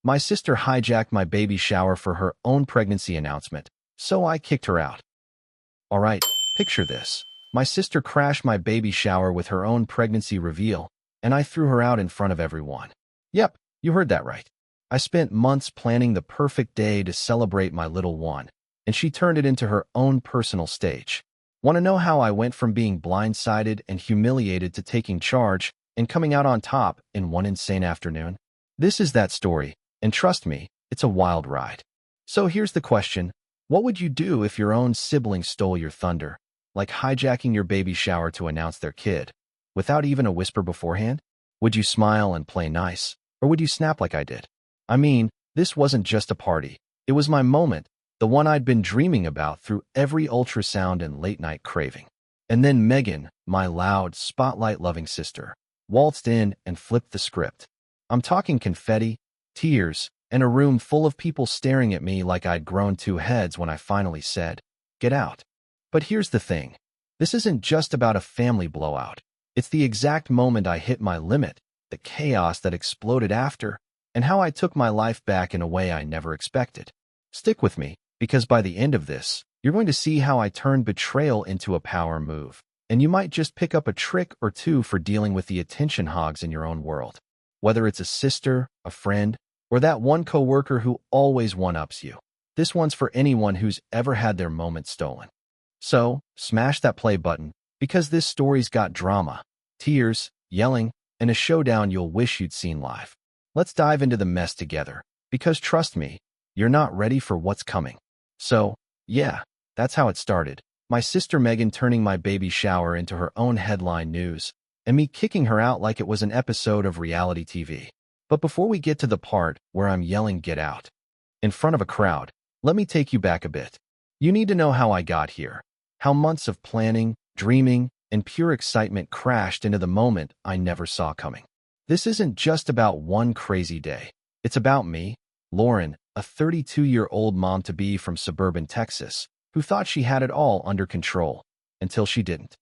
My sister hijacked my baby shower for her own pregnancy announcement, so I kicked her out. Alright, picture this. My sister crashed my baby shower with her own pregnancy reveal, and I threw her out in front of everyone. Yep, you heard that right. I spent months planning the perfect day to celebrate my little one, and she turned it into her own personal stage. Want to know how I went from being blindsided and humiliated to taking charge and coming out on top in one insane afternoon? This is that story, and trust me, it's a wild ride. So here's the question. What would you do if your own sibling stole your thunder, like hijacking your baby shower to announce their kid, without even a whisper beforehand? Would you smile and play nice, or would you snap like I did? I mean, this wasn't just a party. It was my moment, the one I'd been dreaming about through every ultrasound and late-night craving. And then Megan, my loud, spotlight-loving sister, waltzed in and flipped the script. I'm talking confetti, tears, and a room full of people staring at me like I'd grown two heads when I finally said, "Get out." But here's the thing. This isn't just about a family blowout. It's the exact moment I hit my limit, the chaos that exploded after, and how I took my life back in a way I never expected. Stick with me, because by the end of this, you're going to see how I turned betrayal into a power move, and you might just pick up a trick or two for dealing with the attention hogs in your own world. Whether it's a sister, a friend, or that one coworker who always one-ups you. This one's for anyone who's ever had their moment stolen. So, smash that play button, because this story's got drama, tears, yelling, and a showdown you'll wish you'd seen live. Let's dive into the mess together, because trust me, you're not ready for what's coming. So, yeah, that's how it started. My sister Megan turning my baby shower into her own headline news, and me kicking her out like it was an episode of reality TV. But before we get to the part where I'm yelling "Get out" in front of a crowd, let me take you back a bit. You need to know how I got here, how months of planning, dreaming, and pure excitement crashed into the moment I never saw coming. This isn't just about one crazy day. It's about me, Lauren, a 32-year-old mom-to-be from suburban Texas, who thought she had it all under control, until she didn't.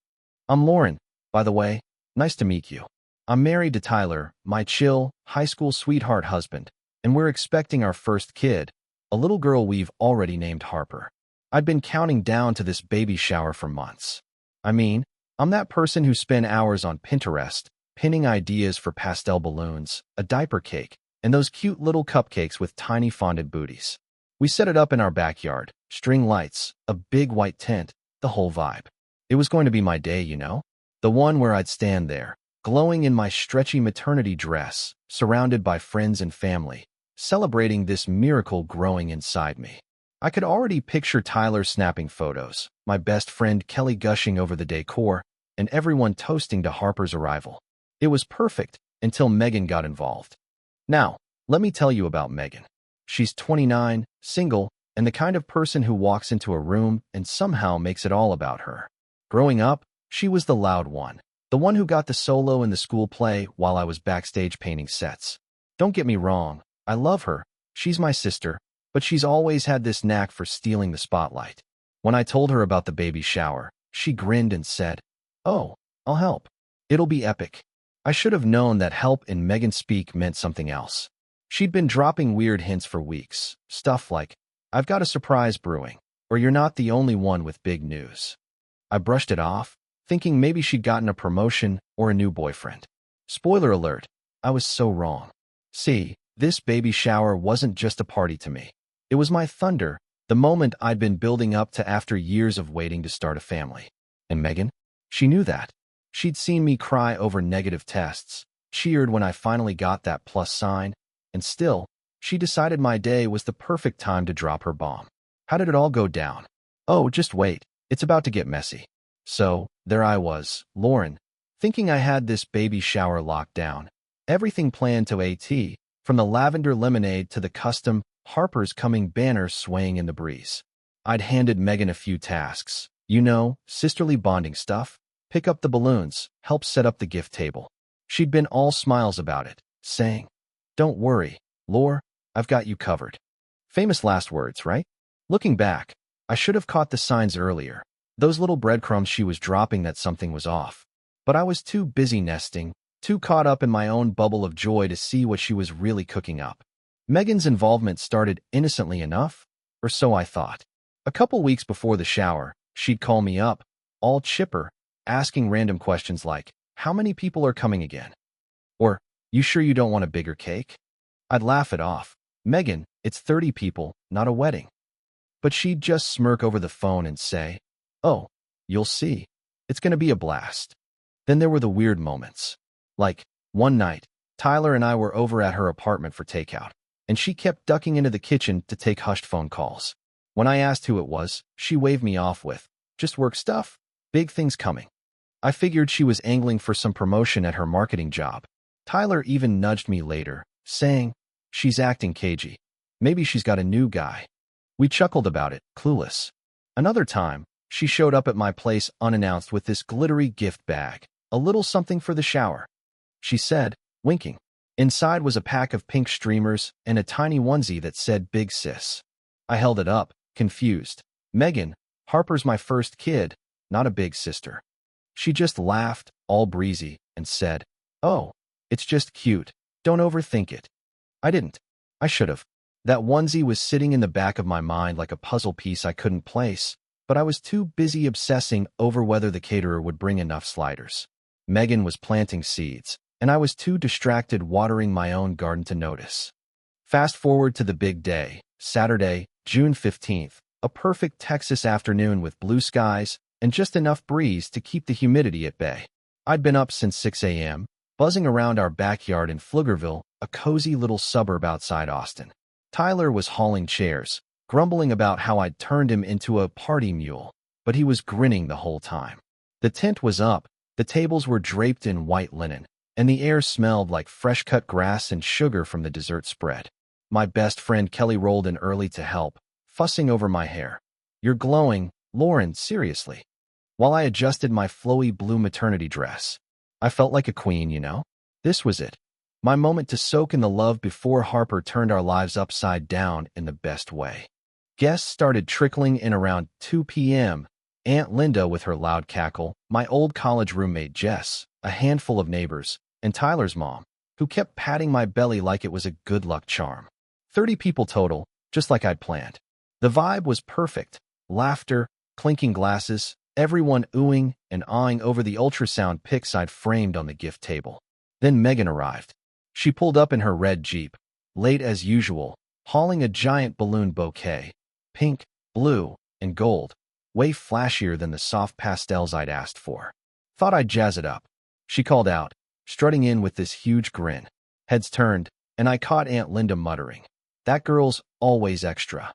I'm Lauren, by the way. Nice to meet you. I'm married to Tyler, my chill, high school sweetheart husband, and we're expecting our first kid, a little girl we've already named Harper. I'd been counting down to this baby shower for months. I mean, I'm that person who spent hours on Pinterest, pinning ideas for pastel balloons, a diaper cake, and those cute little cupcakes with tiny fondant booties. We set it up in our backyard, string lights, a big white tent, the whole vibe. It was going to be my day, you know? The one where I'd stand there, glowing in my stretchy maternity dress, surrounded by friends and family, celebrating this miracle growing inside me. I could already picture Tyler snapping photos, my best friend Kelly gushing over the decor, and everyone toasting to Harper's arrival. It was perfect until Megan got involved. Now, let me tell you about Megan. She's 29, single, and the kind of person who walks into a room and somehow makes it all about her. Growing up, she was the loud one, the one who got the solo in the school play while I was backstage painting sets. Don't get me wrong, I love her, she's my sister, but she's always had this knack for stealing the spotlight. When I told her about the baby shower, she grinned and said, "Oh, I'll help. It'll be epic." I should have known that help in Megan's speak meant something else. She'd been dropping weird hints for weeks, stuff like, "I've got a surprise brewing," or "You're not the only one with big news." I brushed it off, thinking maybe she'd gotten a promotion or a new boyfriend. Spoiler alert, I was so wrong. See, this baby shower wasn't just a party to me. It was my thunder, the moment I'd been building up to after years of waiting to start a family. And Megan? She knew that. She'd seen me cry over negative tests, cheered when I finally got that plus sign, and still, she decided my day was the perfect time to drop her bomb. How did it all go down? Oh, just wait. It's about to get messy. So, there I was, Lauren, thinking I had this baby shower locked down. Everything planned to a T, from the lavender lemonade to the custom Harper's Coming banner swaying in the breeze. I'd handed Megan a few tasks. You know, sisterly bonding stuff. Pick up the balloons, help set up the gift table. She'd been all smiles about it, saying, "Don't worry, Laur, I've got you covered." Famous last words, right? Looking back, I should have caught the signs earlier, those little breadcrumbs she was dropping that something was off. But I was too busy nesting, too caught up in my own bubble of joy to see what she was really cooking up. Megan's involvement started innocently enough, or so I thought. A couple weeks before the shower, she'd call me up, all chipper, asking random questions like, "How many people are coming again?" Or, "You sure you don't want a bigger cake?" I'd laugh it off. "Megan, it's 30 people, not a wedding." But she'd just smirk over the phone and say, "Oh, you'll see. It's gonna be a blast." Then there were the weird moments. Like, one night, Tyler and I were over at her apartment for takeout, and she kept ducking into the kitchen to take hushed phone calls. When I asked who it was, she waved me off with, "Just work stuff. Big things coming." I figured she was angling for some promotion at her marketing job. Tyler even nudged me later, saying, "She's acting cagey. Maybe she's got a new guy." We chuckled about it, clueless. Another time, she showed up at my place unannounced with this glittery gift bag, a little something for the shower. She said, winking. Inside was a pack of pink streamers and a tiny onesie that said "Big Sis." I held it up, confused. "Megan, Harper's my first kid, not a big sister." She just laughed, all breezy, and said, "Oh, it's just cute. Don't overthink it." I didn't. I should have. That onesie was sitting in the back of my mind like a puzzle piece I couldn't place, but I was too busy obsessing over whether the caterer would bring enough sliders. Megan was planting seeds, and I was too distracted watering my own garden to notice. Fast forward to the big day, Saturday, June 15th, a perfect Texas afternoon with blue skies and just enough breeze to keep the humidity at bay. I'd been up since 6 a.m., buzzing around our backyard in Pflugerville, a cozy little suburb outside Austin. Tyler was hauling chairs, grumbling about how I'd turned him into a party mule, but he was grinning the whole time. The tent was up, the tables were draped in white linen, and the air smelled like fresh-cut grass and sugar from the dessert spread. My best friend Kelly rolled in early to help, fussing over my hair. "You're glowing, Lauren, seriously." While I adjusted my flowy blue maternity dress, I felt like a queen, you know? This was it. My moment to soak in the love before Harper turned our lives upside down in the best way. Guests started trickling in around 2 p.m. Aunt Linda with her loud cackle, my old college roommate Jess, a handful of neighbors, and Tyler's mom, who kept patting my belly like it was a good luck charm. 30 people total, just like I'd planned. The vibe was perfect. Laughter, clinking glasses, everyone oohing and awing over the ultrasound pics I'd framed on the gift table. Then Megan arrived. She pulled up in her red Jeep, late as usual, hauling a giant balloon bouquet. Pink, blue, and gold, way flashier than the soft pastels I'd asked for. Thought I'd jazz it up. She called out, strutting in with this huge grin. Heads turned, and I caught Aunt Linda muttering, "That girl's always extra."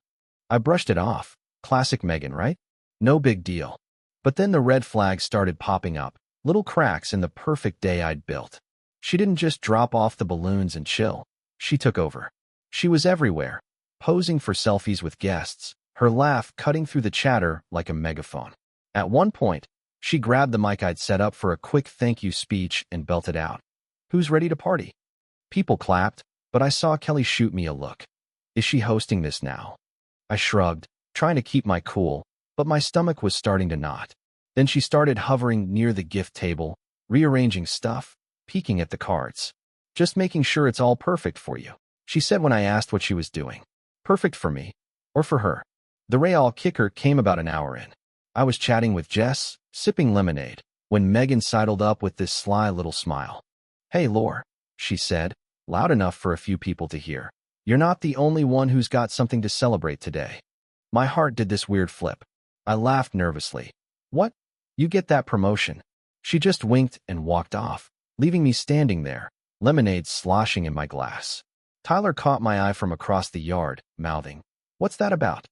I brushed it off. Classic Megan, right? No big deal. But then the red flags started popping up, little cracks in the perfect day I'd built. She didn't just drop off the balloons and chill. She took over. She was everywhere, posing for selfies with guests, her laugh cutting through the chatter like a megaphone. At one point, she grabbed the mic I'd set up for a quick thank you speech and belted out, "Who's ready to party?" People clapped, but I saw Kelly shoot me a look. Is she hosting this now? I shrugged, trying to keep my cool, but my stomach was starting to knot. Then she started hovering near the gift table, rearranging stuff, peeking at the cards. "Just making sure it's all perfect for you," she said when I asked what she was doing. Perfect for me, or for her. The real kicker came about an hour in. I was chatting with Jess, sipping lemonade, when Megan sidled up with this sly little smile. "Hey, Lore," she said, loud enough for a few people to hear. "You're not the only one who's got something to celebrate today." My heart did this weird flip. I laughed nervously. "What? You get that promotion?" She just winked and walked off, leaving me standing there, lemonade sloshing in my glass. Tyler caught my eye from across the yard, mouthing, "What's that about?"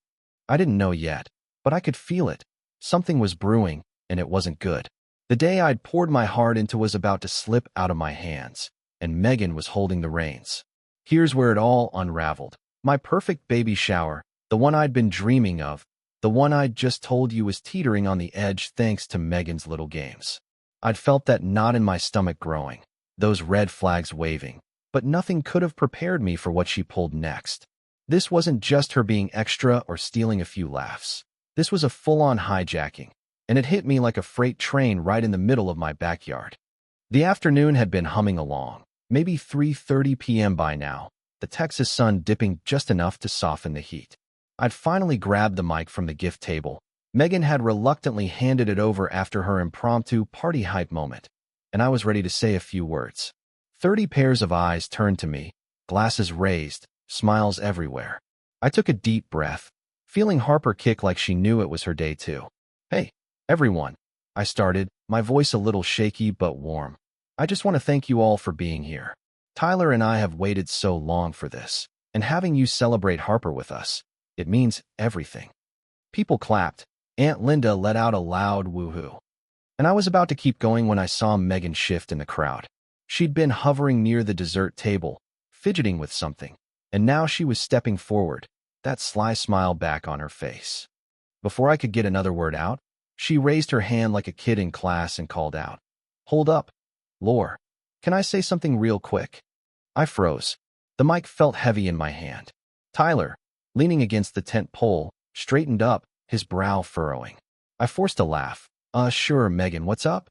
I didn't know yet, but I could feel it. Something was brewing, and it wasn't good. The day I'd poured my heart into was about to slip out of my hands, and Megan was holding the reins. Here's where it all unraveled. My perfect baby shower, the one I'd been dreaming of, the one I'd just told you was teetering on the edge thanks to Megan's little games. I'd felt that knot in my stomach growing, those red flags waving, but nothing could have prepared me for what she pulled next. This wasn't just her being extra or stealing a few laughs. This was a full-on hijacking, and it hit me like a freight train right in the middle of my backyard. The afternoon had been humming along, maybe 3:30 p.m. by now, the Texas sun dipping just enough to soften the heat. I'd finally grabbed the mic from the gift table. Megan had reluctantly handed it over after her impromptu party hype moment, and I was ready to say a few words. 30 pairs of eyes turned to me, glasses raised, smiles everywhere. I took a deep breath, feeling Harper kick like she knew it was her day too. "Hey, everyone," I started, my voice a little shaky but warm. "I just want to thank you all for being here. Tyler and I have waited so long for this, and having you celebrate Harper with us, it means everything." People clapped. Aunt Linda let out a loud woohoo. And I was about to keep going when I saw Megan shift in the crowd. She'd been hovering near the dessert table, fidgeting with something, and now she was stepping forward, that sly smile back on her face. Before I could get another word out, she raised her hand like a kid in class and called out, "Hold up, Lore, can I say something real quick?" I froze. The mic felt heavy in my hand. Tyler, leaning against the tent pole, straightened up, his brow furrowing. I forced a laugh. Sure, Megan, what's up?"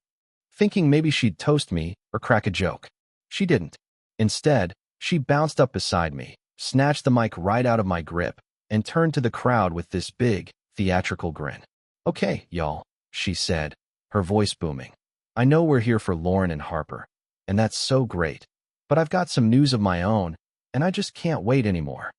Thinking maybe she'd toast me or crack a joke. She didn't. Instead, she bounced up beside me, snatched the mic right out of my grip, and turned to the crowd with this big, theatrical grin. "Okay, y'all," she said, her voice booming. "I know we're here for Lauren and Harper, and that's so great, but I've got some news of my own, and I just can't wait anymore."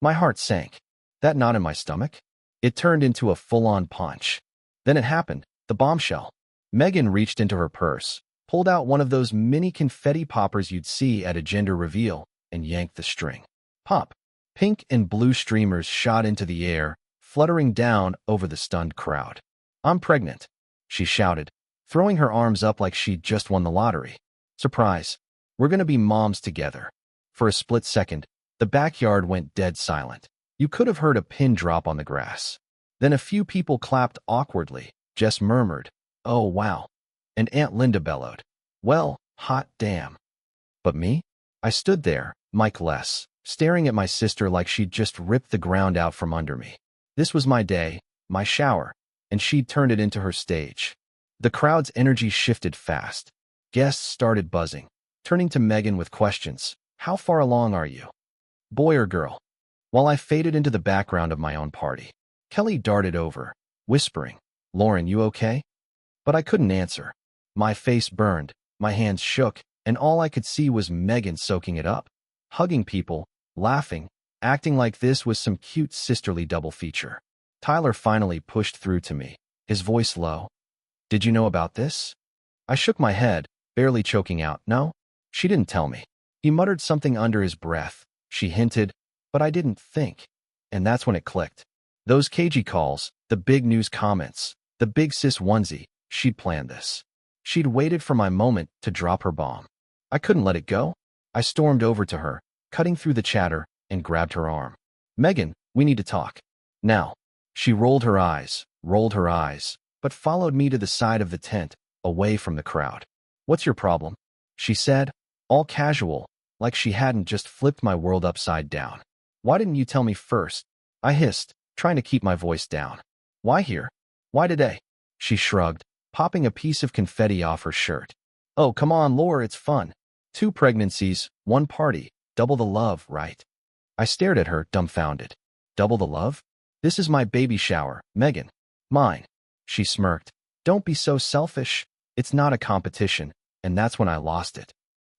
My heart sank. That knot in my stomach? It turned into a full-on punch. Then it happened, the bombshell. Megan reached into her purse, pulled out one of those mini confetti poppers you'd see at a gender reveal, and yanked the string. Pop! Pink and blue streamers shot into the air, fluttering down over the stunned crowd. "I'm pregnant," she shouted, throwing her arms up like she'd just won the lottery. "Surprise! We're gonna be moms together." For a split second, the backyard went dead silent. You could have heard a pin drop on the grass. Then a few people clapped awkwardly. Jess murmured, "Oh, wow." And Aunt Linda bellowed, "Well, hot damn." But me? I stood there, mic-less, staring at my sister like she'd just ripped the ground out from under me. This was my day, my shower, and she'd turned it into her stage. The crowd's energy shifted fast. Guests started buzzing, turning to Megan with questions. "How far along are you? Boy or girl?" While I faded into the background of my own party, Kelly darted over, whispering, "Lauren, you okay?" But I couldn't answer. My face burned, my hands shook, and all I could see was Megan soaking it up, hugging people, laughing, acting like this was some cute sisterly double feature. Tyler finally pushed through to me, his voice low. "Did you know about this?" I shook my head, barely choking out, "No, she didn't tell me." He muttered something under his breath. She hinted, but I didn't think. And that's when it clicked. Those cagey calls, the big news comments, the big sis onesie, she'd planned this. She'd waited for my moment to drop her bomb. I couldn't let it go. I stormed over to her, cutting through the chatter, and grabbed her arm. "Megan, we need to talk. Now." She rolled her eyes, but followed me to the side of the tent, away from the crowd. "What's your problem?" she said, all casual, like she hadn't just flipped my world upside down. "Why didn't you tell me first?" I hissed, trying to keep my voice down. "Why here? Why today?" She shrugged, popping a piece of confetti off her shirt. "Oh, come on, Laura, it's fun. 2 pregnancies, 1 party, double the love, right?" I stared at her, dumbfounded. "Double the love? This is my baby shower, Megan. Mine." She smirked. "Don't be so selfish. It's not a competition," and that's when I lost it.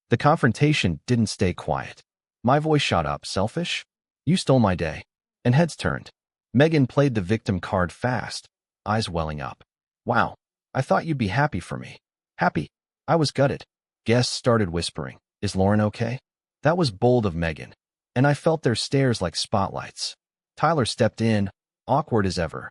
The confrontation didn't stay quiet. My voice shot up. "Selfish? You stole my day." And heads turned. Megan played the victim card fast, eyes welling up. "Wow, I thought you'd be happy for me." "Happy?" I was gutted. Guests started whispering, "Is Lauren okay?" That was bold of Megan, and I felt their stares like spotlights. Tyler stepped in, awkward as ever.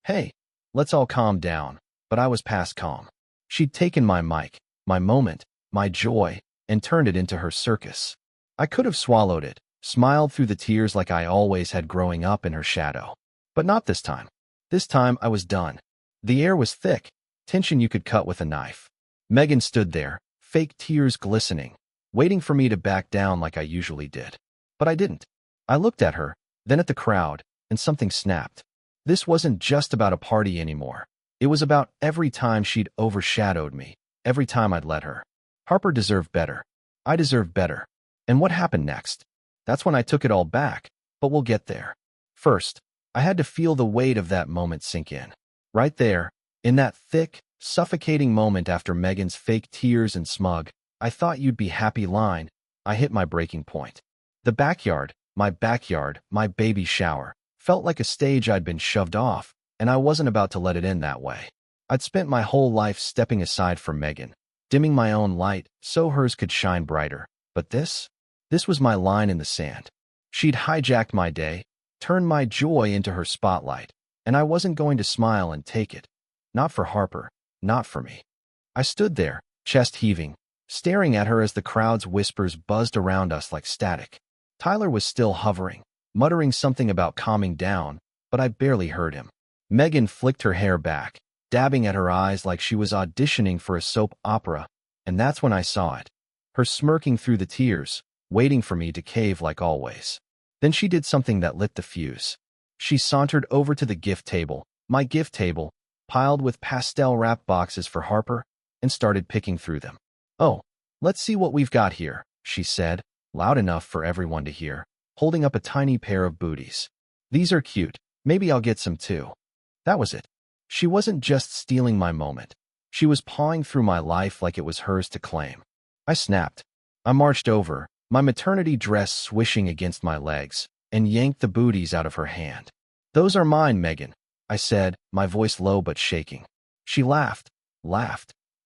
"Hey, let's all calm down," but I was past calm. She'd taken my mic, my moment, my joy, and turned it into her circus. I could have swallowed it, smiled through the tears like I always had growing up in her shadow. But not this time. This time I was done. The air was thick, tension you could cut with a knife. Megan stood there, fake tears glistening, waiting for me to back down like I usually did. But I didn't. I looked at her, then at the crowd, and something snapped. This wasn't just about a party anymore. It was about every time she'd overshadowed me, every time I'd let her. Harper deserved better. I deserved better. And what happened next? That's when I took it all back, but we'll get there. First, I had to feel the weight of that moment sink in. Right there, in that thick, suffocating moment after Megan's fake tears and smug, "I thought you'd be happy" line, I hit my breaking point. The backyard, my baby shower, felt like a stage I'd been shoved off, and I wasn't about to let it end that way. I'd spent my whole life stepping aside for Megan, dimming my own light so hers could shine brighter. But this was my line in the sand. She'd hijacked my day, turned my joy into her spotlight, and I wasn't going to smile and take it. Not for Harper, not for me. I stood there, chest heaving, staring at her as the crowd's whispers buzzed around us like static. Tyler was still hovering, muttering something about calming down, but I barely heard him. Megan flicked her hair back, dabbing at her eyes like she was auditioning for a soap opera, and that's when I saw it. Her smirking through the tears, waiting for me to cave like always. Then she did something that lit the fuse. She sauntered over to the gift table, my gift table, piled with pastel wrap boxes for Harper, and started picking through them. "Oh, let's see what we've got here," she said, loud enough for everyone to hear, holding up a tiny pair of booties. "These are cute. Maybe I'll get some too." That was it. She wasn't just stealing my moment. She was pawing through my life like it was hers to claim. I snapped. I marched over, my maternity dress swishing against my legs, and yanked the booties out of her hand. "Those are mine, Megan," I said, my voice low but shaking. She laughed,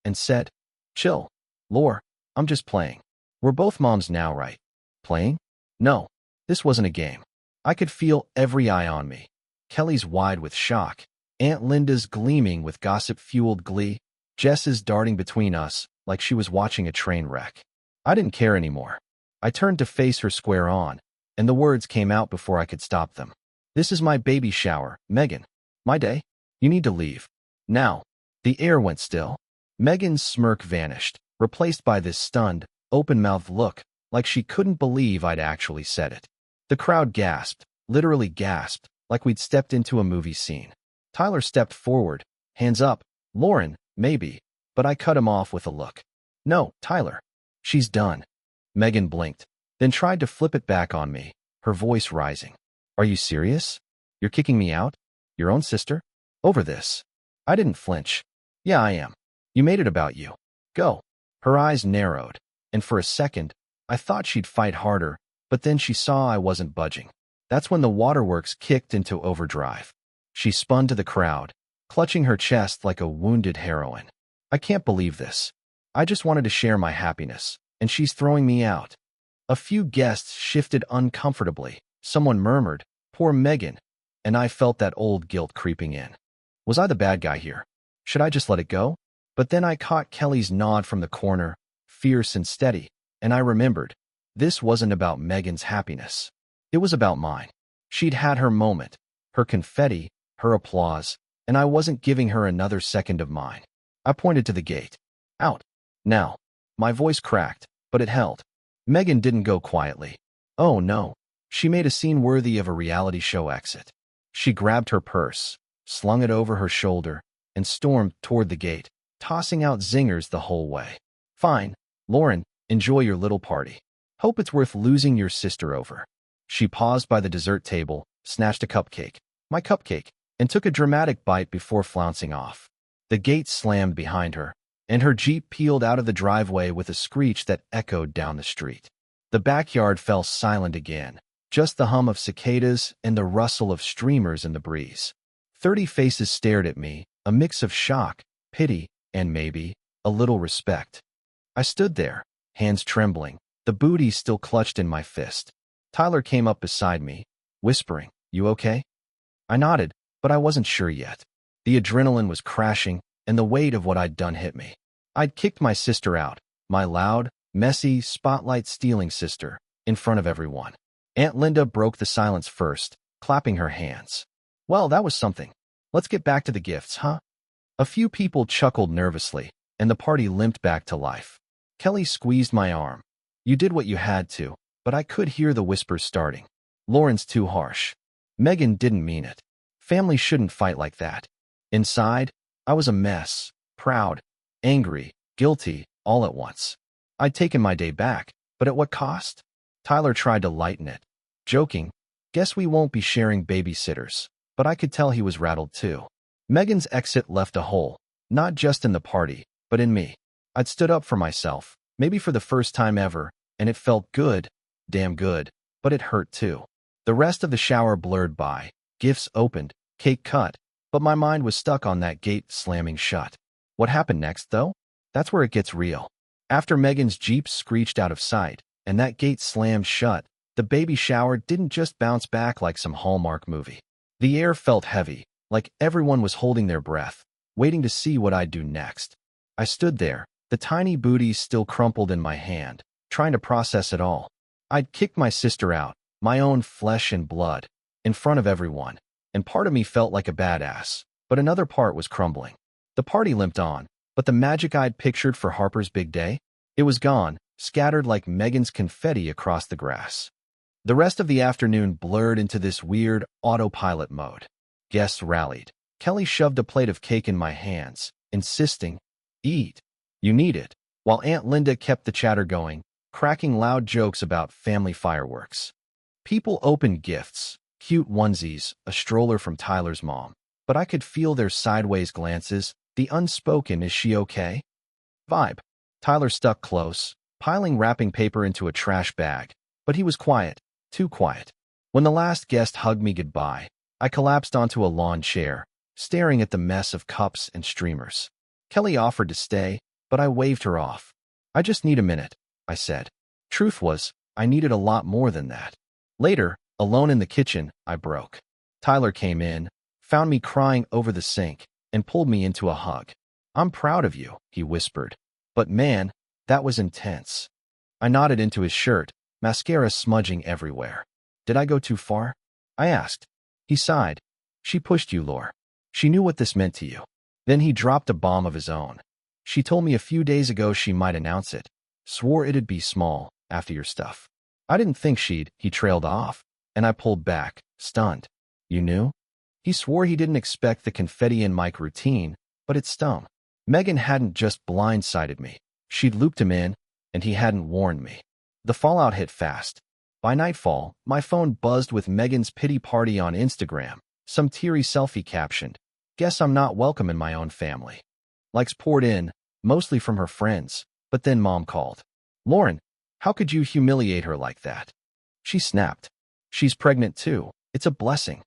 and said, "Chill, Lore, I'm just playing. We're both moms now, right?" Playing? No, this wasn't a game. I could feel every eye on me. Kelly's wide with shock, Aunt Linda's gleaming with gossip-fueled glee, Jess's darting between us like she was watching a train wreck. I didn't care anymore. I turned to face her square on, and the words came out before I could stop them. "This is my baby shower, Megan. My day. You need to leave. Now." The air went still. Megan's smirk vanished, replaced by this stunned, open-mouthed look, like she couldn't believe I'd actually said it. The crowd gasped, literally gasped, like we'd stepped into a movie scene. Tyler stepped forward, hands up. "Lauren, maybe," but I cut him off with a look. "No, Tyler. She's done." Megan blinked, then tried to flip it back on me, her voice rising. "Are you serious? You're kicking me out? Your own sister? Over this?" I didn't flinch. "Yeah, I am. You made it about you. Go." Her eyes narrowed, and for a second, I thought she'd fight harder, but then she saw I wasn't budging. That's when the waterworks kicked into overdrive. She spun to the crowd, clutching her chest like a wounded heroine. "I can't believe this. I just wanted to share my happiness, and she's throwing me out." A few guests shifted uncomfortably. Someone murmured, "Poor Megan," and I felt that old guilt creeping in. Was I the bad guy here? Should I just let it go? But then I caught Kelly's nod from the corner, fierce and steady, and I remembered, this wasn't about Megan's happiness. It was about mine. She'd had her moment, her confetti, her applause, and I wasn't giving her another second of mine. I pointed to the gate. "Out. Now." My voice cracked, but it held. Megan didn't go quietly. Oh no. She made a scene worthy of a reality show exit. She grabbed her purse, slung it over her shoulder, and stormed toward the gate, tossing out zingers the whole way. "Fine, Lauren, enjoy your little party. Hope it's worth losing your sister over." She paused by the dessert table, snatched a cupcake, my cupcake, and took a dramatic bite before flouncing off. The gate slammed behind her, and her Jeep peeled out of the driveway with a screech that echoed down the street. The backyard fell silent again, just the hum of cicadas and the rustle of streamers in the breeze. 30 faces stared at me, a mix of shock, pity, and maybe a little respect. I stood there, hands trembling, the booty still clutched in my fist. Tyler came up beside me, whispering, "You okay?" I nodded, but I wasn't sure yet. The adrenaline was crashing, and the weight of what I'd done hit me. I'd kicked my sister out, my loud, messy, spotlight-stealing sister, in front of everyone. Aunt Linda broke the silence first, clapping her hands. "Well, that was something. Let's get back to the gifts, huh?" A few people chuckled nervously, and the party limped back to life. Kelly squeezed my arm. "You did what you had to," but I could hear the whispers starting. "Lauren's too harsh. Megan didn't mean it. Family shouldn't fight like that." Inside, I was a mess, proud, angry, guilty, all at once. I'd taken my day back, but at what cost? Tyler tried to lighten it, joking, "Guess we won't be sharing babysitters." But I could tell he was rattled too. Megan's exit left a hole, not just in the party, but in me. I'd stood up for myself, maybe for the first time ever, and it felt good, damn good, but it hurt too. The rest of the shower blurred by, gifts opened, cake cut, but my mind was stuck on that gate slamming shut. What happened next, though? That's where it gets real. After Megan's Jeep screeched out of sight, and that gate slammed shut, the baby shower didn't just bounce back like some Hallmark movie. The air felt heavy, like everyone was holding their breath, waiting to see what I'd do next. I stood there, the tiny booty still crumpled in my hand, trying to process it all. I'd kicked my sister out, my own flesh and blood, in front of everyone, and part of me felt like a badass, but another part was crumbling. The party limped on, but the magic I'd pictured for Harper's big day? It was gone, scattered like Megan's confetti across the grass. The rest of the afternoon blurred into this weird autopilot mode. Guests rallied. Kelly shoved a plate of cake in my hands, insisting, "Eat. You need it," while Aunt Linda kept the chatter going, cracking loud jokes about family fireworks. People opened gifts, cute onesies, a stroller from Tyler's mom, but I could feel their sideways glances, the unspoken "is she okay?" vibe. Tyler stuck close, piling wrapping paper into a trash bag, but he was quiet, too quiet. When the last guest hugged me goodbye, I collapsed onto a lawn chair, staring at the mess of cups and streamers. Kelly offered to stay, but I waved her off. "I just need a minute," I said. Truth was, I needed a lot more than that. Later, alone in the kitchen, I broke. Tyler came in, found me crying over the sink, and pulled me into a hug. "I'm proud of you," he whispered. But man, that was intense. I nodded into his shirt, mascara smudging everywhere. "Did I go too far?" I asked. He sighed. "She pushed you, Lore. She knew what this meant to you." Then he dropped a bomb of his own. "She told me a few days ago she might announce it. Swore it'd be small, after your stuff." I didn't think she'd, he trailed off, and I pulled back, stunned. "You knew?" He swore he didn't expect the confetti and mic routine, but it stung. Megan hadn't just blindsided me. She'd looped him in, and he hadn't warned me. The fallout hit fast. By nightfall, my phone buzzed with Megan's pity party on Instagram, some teary selfie captioned, "Guess I'm not welcome in my own family." Likes poured in, mostly from her friends, but then Mom called. "Lauren, how could you humiliate her like that?" She snapped. "She's pregnant too. It's a blessing."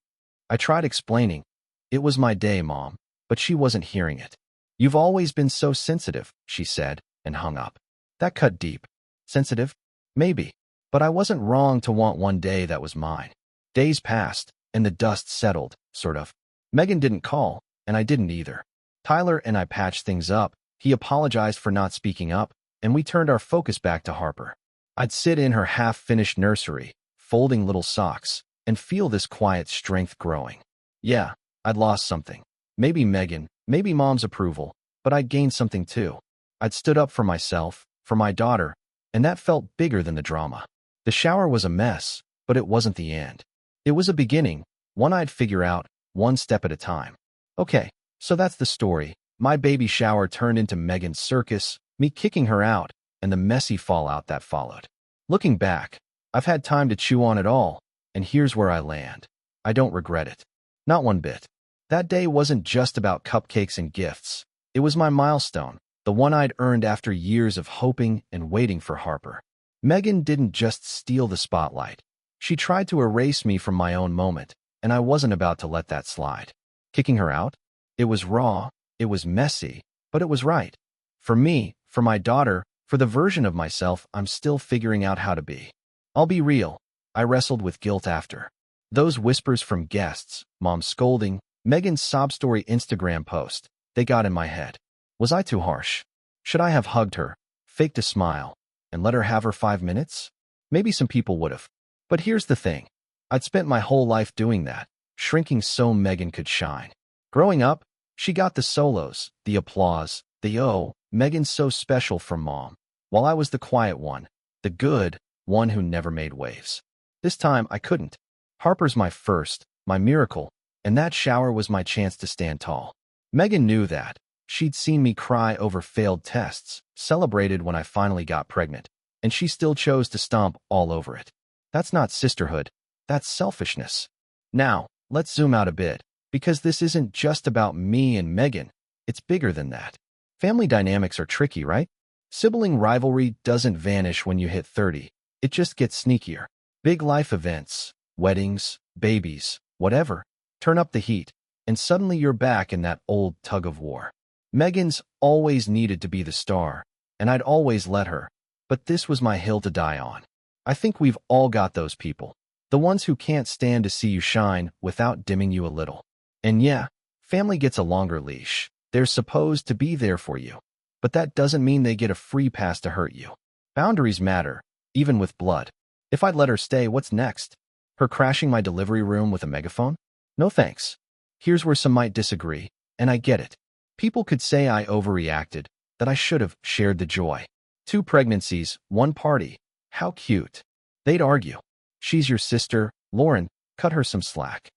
I tried explaining. "It was my day, Mom," but she wasn't hearing it. "You've always been so sensitive," she said, and hung up. That cut deep. Sensitive? Maybe. But I wasn't wrong to want one day that was mine. Days passed, and the dust settled, sort of. Megan didn't call, and I didn't either. Tyler and I patched things up. He apologized for not speaking up, and we turned our focus back to Harper. I'd sit in her half-finished nursery, folding little socks, and feel this quiet strength growing. Yeah, I'd lost something. Maybe Megan, maybe Mom's approval, but I'd gained something too. I'd stood up for myself, for my daughter, and that felt bigger than the drama. The shower was a mess, but it wasn't the end. It was a beginning, one I'd figure out, one step at a time. Okay, so that's the story. My baby shower turned into Megan's circus, me kicking her out, and the messy fallout that followed. Looking back, I've had time to chew on it all, and here's where I land. I don't regret it. Not one bit. That day wasn't just about cupcakes and gifts. It was my milestone, the one I'd earned after years of hoping and waiting for Harper. Megan didn't just steal the spotlight. She tried to erase me from my own moment, and I wasn't about to let that slide. Kicking her out? It was raw, it was messy, but it was right. For me, for my daughter, for the version of myself I'm still figuring out how to be. I'll be real, I wrestled with guilt after. Those whispers from guests, Mom scolding, Megan's sob story Instagram post, they got in my head. Was I too harsh? Should I have hugged her, faked a smile, and let her have her 5 minutes? Maybe some people would have. But here's the thing. I'd spent my whole life doing that, shrinking so Megan could shine. Growing up, she got the solos, the applause, the "oh, Megan's so special" from Mom, while I was the quiet one, the good one who never made waves. This time I couldn't. Harper's my first, my miracle, and that shower was my chance to stand tall. Megan knew that. She'd seen me cry over failed tests, celebrated when I finally got pregnant. and she still chose to stomp all over it. That's not sisterhood. That's selfishness. Now, let's zoom out a bit, because this isn't just about me and Megan. It's bigger than that. Family dynamics are tricky, right? Sibling rivalry doesn't vanish when you hit 30. It just gets sneakier. Big life events, weddings, babies, whatever, turn up the heat, and suddenly you're back in that old tug of war. Megan's always needed to be the star, and I'd always let her, but this was my hill to die on. I think we've all got those people. The ones who can't stand to see you shine without dimming you a little. And yeah, family gets a longer leash. They're supposed to be there for you. But that doesn't mean they get a free pass to hurt you. Boundaries matter, even with blood. If I'd let her stay, what's next? Her crashing my delivery room with a megaphone? No thanks. Here's where some might disagree, and I get it. People could say I overreacted, that I should have shared the joy. 2 pregnancies, 1 party. How cute. They'd argue. She's your sister, Lauren, cut her some slack.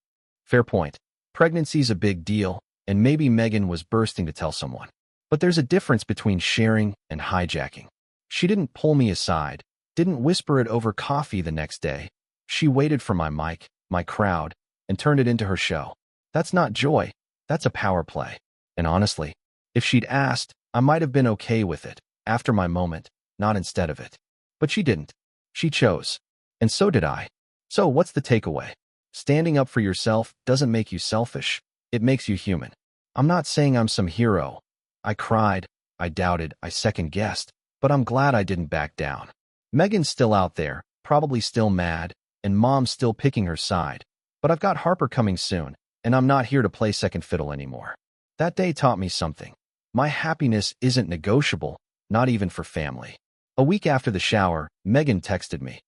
Fair point. Pregnancy's a big deal, and maybe Megan was bursting to tell someone. But there's a difference between sharing and hijacking. She didn't pull me aside, didn't whisper it over coffee the next day. She waited for my mic, my crowd, and turned it into her show. That's not joy. That's a power play. And honestly, if she'd asked, I might have been okay with it, after my moment, not instead of it. But she didn't. She chose. And so did I. So what's the takeaway? Standing up for yourself doesn't make you selfish. It makes you human. I'm not saying I'm some hero. I cried, I doubted, I second-guessed, but I'm glad I didn't back down. Megan's still out there, probably still mad, and Mom's still picking her side. But I've got Harper coming soon, and I'm not here to play second fiddle anymore. That day taught me something. My happiness isn't negotiable, not even for family. A week after the shower, Megan texted me.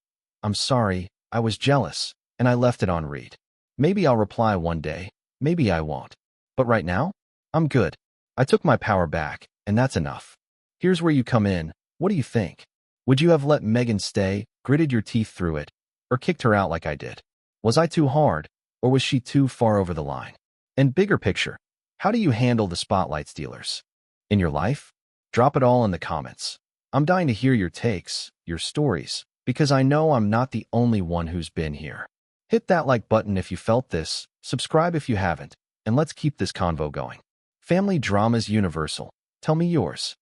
I'm sorry, I was jealous, and I left it on read. Maybe I'll reply one day, maybe I won't. But right now, I'm good. I took my power back, and that's enough. Here's where you come in. What do you think? Would you have let Megan stay, gritted your teeth through it, or kicked her out like I did? Was I too hard, or was she too far over the line? And bigger picture, how do you handle the spotlight stealers? In your life? Drop it all in the comments. I'm dying to hear your takes, your stories, because I know I'm not the only one who's been here. Hit that like button if you felt this, subscribe if you haven't, and let's keep this convo going. Family drama's universal. Tell me yours.